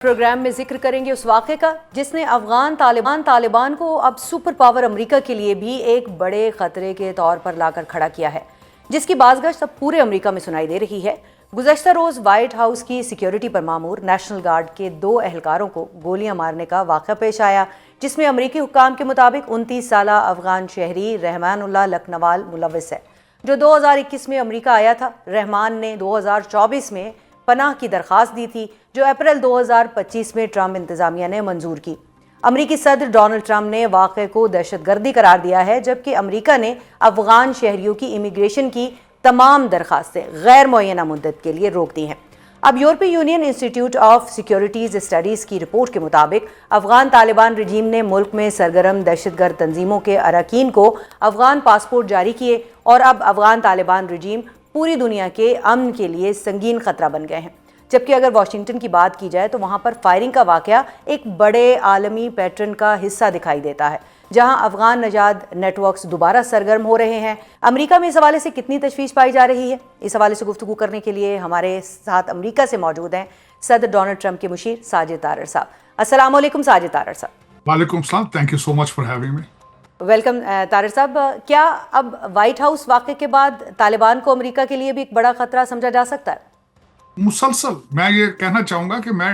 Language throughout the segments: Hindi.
प्रोग्राम में जिक्र करेंगे उस वाक़े का जिसने अफगान तालिबान को अब सुपर पावर अमेरिका के लिए भी एक बड़े ख़तरे के तौर पर लाकर खड़ा किया है, जिसकी बाज़गश्त अब पूरे अमेरिका में सुनाई दे रही है। गुज़श्ता रोज़ वाइट हाउस की सिक्योरिटी पर मामूर नेशनल गार्ड के 2 एहलकारों को गोलियां मारने का वाक़ा पेश आया, जिसमें अमरीकी हुक्काम के मुताबिक 29 साला अफगान शहरी रहमानुल्लाह लखनवाल मुलव्विस है, जो 2021 में अमरीका आया था। रहमान ने 2024 में पनाह की दरख्वास्त दी थी, जो अप्रैल 2025 में ट्रंप इंतजामिया ने मंजूर की। अमरीकी सदर डोनाल्ड ट्रंप ने वाक़े को दहशतगर्दी करार दिया है, जबकि अमरीका ने अफगान शहरियों की इमिग्रेशन की तमाम दरखास्तें गैर मुअय्यना मुद्दत के लिए रोक दी हैं। अब यूरोपीय union institute of securities studies की रिपोर्ट के मुताबिक अफगान तालिबान रजीम ने मुल्क में सरगर्म दहशतगर्द तंजीमों के अरकान को अफगान पासपोर्ट जारी किए और अब अफगान तालिबान रजीम पूरी दुनिया के अमन के लिए संगीन खतरा बन गए हैं। जबकि अगर वाशिंगटन की बात की जाए तो वहां पर फायरिंग का वाकया एक बड़े आलमी पैटर्न का हिस्सा दिखाई देता है, जहां अफगान नजाद नेटवर्क्स दोबारा सरगर्म हो रहे हैं। अमेरिका में इस हवाले से कितनी तशवीश पाई जा रही है, इस हवाले से गुफ्तगू करने के लिए हमारे साथ अमेरिका से मौजूद हैं सदर डोनाल्ड ट्रंप के मुशीर साजिद तारर साहब। अस्सलाम वालेकुम साजिद तारर साहब। वालेकुम सलाम, thank you so much for having me. Welcome Tarar साहब। क्या अब वाइट हाउस वाक़े के बाद तालिबान को अमेरिका के लिए भी एक बड़ा खतरा समझा जा सकता है? मुसलसल मैं ये कहना चाहूंगा कि मैं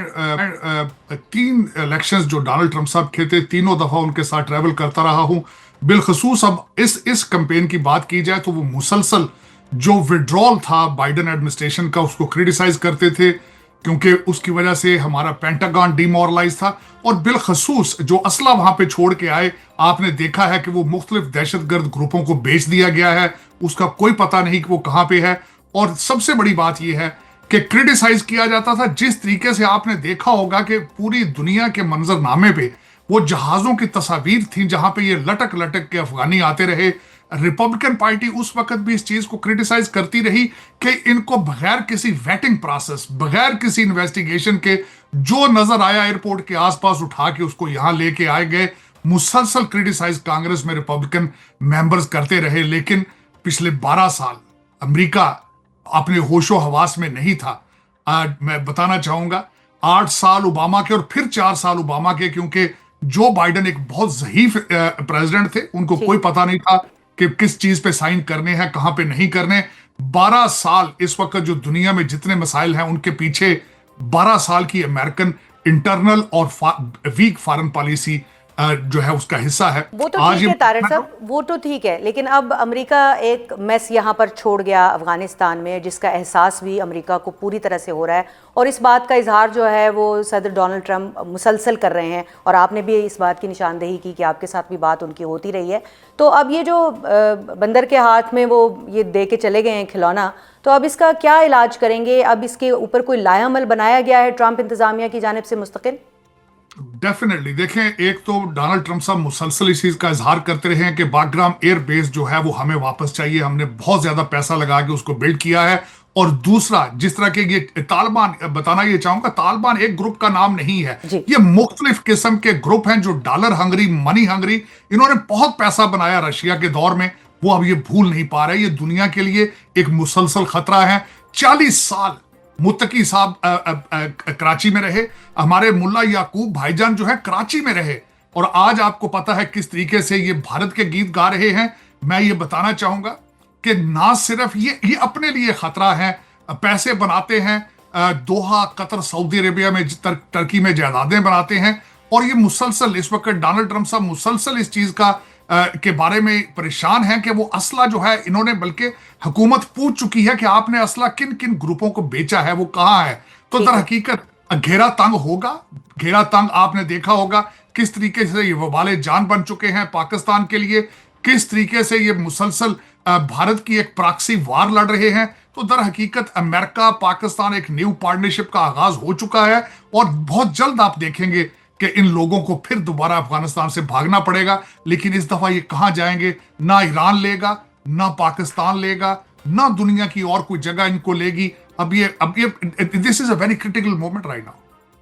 3 इलेक्शंस जो डोनाल्ड ट्रंप साहब के थे, तीनों दफा उनके साथ ट्रैवल करता रहा हूं। बिलखसूस अब इस कैंपेन की बात की जाए तो वो मुसलसल जो विड्रॉल था बाइडेन एडमिनिस्ट्रेशन का, उसको क्रिटिसाइज करते थे, क्योंकि उसकी वजह से हमारा पेंटागन डिमोरलाइज था। और बिलखसूस जो असला वहां पे छोड़ के आए, आपने देखा है कि वो मुख्तलिफ दहशतगर्द ग्रुपों को बेच दिया गया है, उसका कोई पता नहीं कि वो कहां पे है। और सबसे बड़ी बात यह है कि क्रिटिसाइज किया जाता था जिस तरीके से आपने देखा होगा कि पूरी दुनिया के मंजरनामे पे वो जहाजों की तस्वीर थी जहां पे ये लटक लटक के अफगानी आते रहे। रिपब्लिकन पार्टी उस वक्त भी इस चीज को क्रिटिसाइज करती रही कि इनको बगैर किसी वेटिंग प्रोसेस, बगैर किसी इन्वेस्टिगेशन के जो नजर आया एयरपोर्ट के आसपास उठा के उसको यहां लेके आए गए। मुसलसल क्रिटिसाइज कांग्रेस में रिपब्लिकन मेंबर्स करते रहे, लेकिन पिछले 12 साल अमेरिका अपने होशो हवास में नहीं था। मैं बताना चाहूंगा 8 साल ओबामा के और फिर 4 साल ओबामा के, क्योंकि जो बाइडेन एक बहुत ज़हीफ प्रेसिडेंट थे, उनको कोई पता नहीं था कि किस चीज पे साइन करने हैं, कहां पे नहीं करने। 12 साल इस वक्त जो दुनिया में जितने मसाइल हैं उनके पीछे 12 साल की अमेरिकन इंटरनल और वीक फॉरेन पॉलिसी जो है उसका हिस्सा है। वो तो ठीक है तारर साहब, वो तो ठीक है, लेकिन अब अमेरिका एक मैस यहाँ पर छोड़ गया अफगानिस्तान में, जिसका एहसास भी अमेरिका को पूरी तरह से हो रहा है। और इस बात का इजहार जो है वो सदर डोनाल्ड ट्रंप मुसलसल कर रहे हैं, और आपने भी इस बात की निशानदेही की कि आपके साथ भी बात उनकी होती रही है। तो अब ये जो बंदर के हाथ में वो ये दे के चले गए हैं खिलौना, तो अब इसका क्या इलाज करेंगे? अब इसके ऊपर कोई लायामल बनाया गया है ट्रंप इंतजामिया की जानिब से मुस्तकिल? डेफिनेटली देखें, एक तो डोनाल्ड ट्रंप साहब मुसलसल इस चीज का इजहार करते रहे हैं कि बाग्राम एयर बेस जो है वो हमें वापस चाहिए, हमने बहुत ज्यादा पैसा लगा के उसको बिल्ड किया है। और दूसरा, जिस तरह के ये तालिबान, बताना ये चाहूंगा, तालिबान एक ग्रुप का नाम नहीं है, ये मुख्तलिफ किस्म के ग्रुप हैं जो डॉलर हंगरी, मनी हंगरी, इन्होंने बहुत पैसा बनाया रशिया के दौर में, वो अब ये भूल नहीं पा रहे। ये दुनिया के लिए एक मुसलसल खतरा है। 40 साल मुत्तकी साहब कराची में रहे, हमारे मुल्ला याकूब भाईजान जो है कराची में रहे, और आज आपको पता है किस तरीके से ये भारत के गीत गा रहे हैं। मैं ये बताना चाहूंगा कि ना सिर्फ ये अपने लिए खतरा है, पैसे बनाते हैं, दोहा, कतर, सऊदी अरेबिया में, टर्की में जायदादें बनाते हैं, और ये मुसलसल इस वक्त डोनाल्ड ट्रंप साहब मुसलसल इस चीज का के बारे में परेशान हैं कि वो असला जो है इन्होंने, बल्कि हुकूमत पूछ चुकी है कि आपने असला किन किन ग्रुपों को बेचा है, वो कहां है। तो दर हकीकत घेरा तंग होगा। घेरा तंग आपने देखा होगा किस तरीके से ये वबाले जान बन चुके हैं पाकिस्तान के लिए, किस तरीके से ये मुसलसल भारत की एक प्रॉक्सी वार लड़ रहे हैं। तो दर हकीकत अमेरिका पाकिस्तान एक न्यू पार्टनरशिप का आगाज हो चुका है, और बहुत जल्द आप देखेंगे कि इन लोगों को फिर दोबारा अफगानिस्तान से भागना पड़ेगा। लेकिन इस दफा ये कहां जाएंगे? ना ईरान लेगा, ना पाकिस्तान लेगा, ना दुनिया की और कोई जगह इनको लेगी। अब ये this is a very critical moment right now.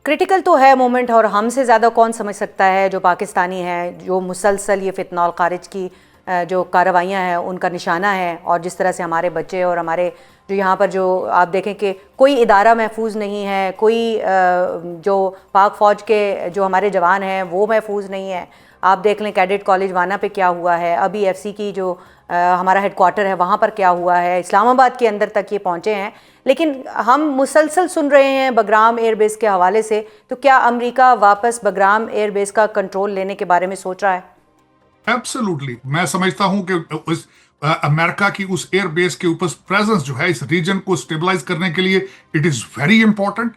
Critical तो है मोमेंट, और हमसे ज़्यादा कौन समझ सकता है जो पाकिस्तानी है, जो मुसलसल ये फितनौल खारिज की जो कार्रवाइयाँ हैं उनका निशाना है, और जिस तरह से हमारे बच्चे और हमारे जो यहाँ पर जो आप देखें कि कोई इदारा महफूज नहीं है, कोई जो पाक फ़ौज के जो हमारे जवान हैं वो महफूज नहीं है। आप देख लें कैडेट कॉलेज वाना पे क्या हुआ है, अभी एफसी की जो हमारा हेडक्वार्टर है वहाँ पर क्या हुआ है, इस्लामाबाद के अंदर तक ये पहुँचे हैं। लेकिन हम मुसलसल सुन रहे हैं बगराम एयरबेस के हवाले से, तो क्या अमेरिका वापस बगराम एयरबेस का कंट्रोल लेने के बारे में सोच रहा है? एब्सोल्युटली, मैं समझता हूं कि उस अमेरिका की उस एयर बेस के ऊपर प्रेजेंस जो है इस रीजन को स्टेबलाइज करने के लिए इट इज वेरी इंपॉर्टेंट।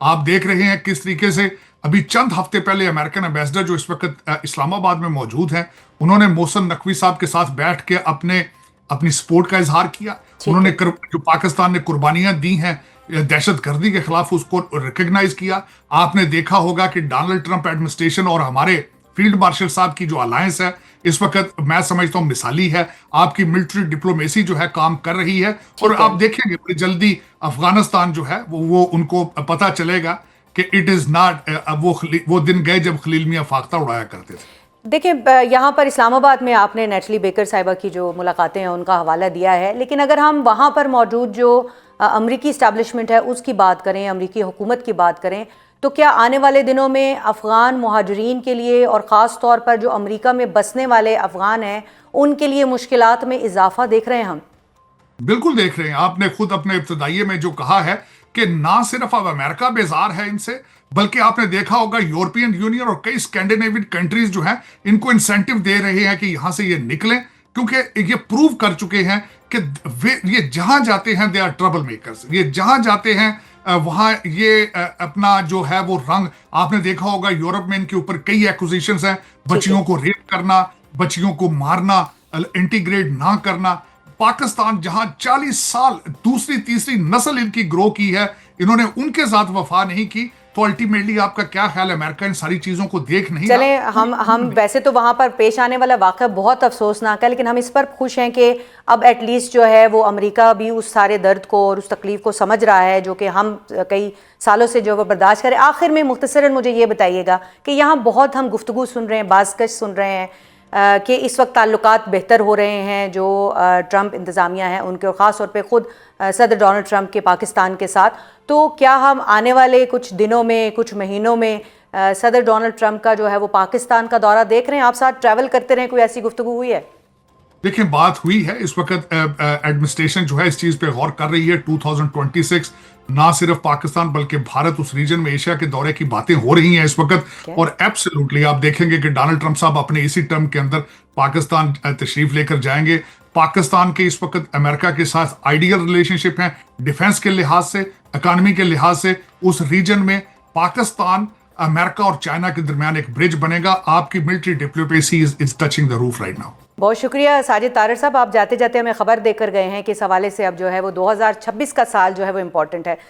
आप देख रहे हैं किस तरीके से अभी चंद हफ्ते पहले अमेरिकन एम्बेसडर जो इस वक्त इस्लामाबाद में मौजूद हैं, उन्होंने मोहसिन नकवी साहब के साथ बैठ के अपनी सपोर्ट का इजहार किया। उन्होंने जो पाकिस्तान ने कुर्बानियां दी हैं दहशतगर्दी के खिलाफ उसको रिकग्नाइज किया। आपने देखा होगा कि डोनाल्ड ट्रंप एडमिनिस्ट्रेशन और हमारे फील्ड मार्शल साहब की जो अलायंस है इस वक्त मैं समझता हूं मिसाली है। आपकी मिलिट्री डिप्लोमेसी जो है काम कर रही है, और आप देखेंगे बड़ी जल्दी अफगानिस्तान जो है वो उनको पता चलेगा कि इट इज नॉट वो दिन गए जब खलील मियां फाख्ता उड़ाया करते थे। देखिए, यहाँ पर इस्लामाबाद में आपने नेटली बेकर साहिबा की जो मुलाकातें हैं उनका हवाला दिया है, लेकिन अगर हम वहाँ पर मौजूद जो अमरीकी इस्टेब्लिशमेंट है उसकी बात करें, अमरीकी हुकूमत की बात करें, तो क्या आने वाले दिनों में अफ़गान मुहाजिरीन के लिए और ख़ास तौर पर जो अमेरिका में बसने वाले अफ़गान हैं उनके लिए मुश्किलात में इजाफा देख रहे हैं हम? बिल्कुल देख रहे हैं। आपने खुद अपने इब्तदाइये में जो कहा है कि ना सिर्फ अब अमेरिका बेजार है इनसे, बल्कि आपने देखा होगा यूरोपियन यूनियन और कई स्कैंडिनेवियन कंट्रीज जो हैं इनको इंसेंटिव दे रहे हैं कि यहां से ये निकलें, क्योंकि ये प्रूव कर चुके हैं कि ये जहां जाते हैं दे आर ट्रबल मेकर्स। ये जहां जाते हैं वहां ये अपना जो है वो रंग आपने देखा होगा। यूरोप में इनके ऊपर कई एक्विजिशंस हैं, बच्चियों को रेप करना, बच्चियों को मारना, इंटीग्रेट ना करना। पाकिस्तान जहां 40 साल दूसरी तीसरी नस्ल इनकी ग्रो की है, इन्होंने उनके साथ वफा नहीं की, तो अल्टीमेटली आपका क्या ख्याल है अमेरिका इन सारी चीजों को देख नहीं चले हम वैसे तो वहाँ पर पेश आने वाला वाक़या बहुत अफसोसनाक है, लेकिन हम इस पर खुश हैं कि अब एटलीस्ट जो है वो अमेरिका भी उस सारे दर्द को और उस तकलीफ को समझ रहा है जो कि हम कई सालों से जो वो बर्दाश्त करें। आखिर में मुख्तसरन मुझे ये बताइएगा कि यहाँ बहुत हम गुफ्तगू सुन रहे हैं, बाज़कश सुन रहे हैं कि इस वक्त ताल्लुकात बेहतर हो रहे हैं जो ट्रंप इंतज़ामिया है उनके, और ख़ास तौर पे ख़ुद सदर डोनाल्ड ट्रंप के पाकिस्तान के साथ। तो क्या हम आने वाले कुछ दिनों में, कुछ महीनों में सदर डोनाल्ड ट्रंप का जो है वो पाकिस्तान का दौरा देख रहे हैं? आप साथ ट्रैवल करते रहे, कोई ऐसी गुफ्तगू हुई है? देखिए, बात हुई है। इस वक्त एडमिनिस्ट्रेशन जो है इस चीज पे गौर कर रही है। 2026 ना सिर्फ पाकिस्तान बल्कि भारत उस रीजन में एशिया के दौरे की बातें हो रही हैं इस वक्त। और एब्सोल्युटली आप देखेंगे कि डोनाल्ड ट्रंप साहब अपने इसी टर्म के अंदर पाकिस्तान तशरीफ लेकर जाएंगे। पाकिस्तान के इस वक्त अमेरिका के साथ आइडियल रिलेशनशिप है, डिफेंस के लिहाज से, इकोनॉमी के लिहाज से। उस रीजन में पाकिस्तान, अमेरिका और चाइना के दरमियान एक ब्रिज बनेगा। आपकी military diplomacy is touching the roof right now. बहुत शुक्रिया साजिद तारर साहब, आप जाते जाते हमें खबर देकर गए हैं कि इस हवाले से अब जो है वो 2026 का साल जो है वो इम्पोर्टेंट है।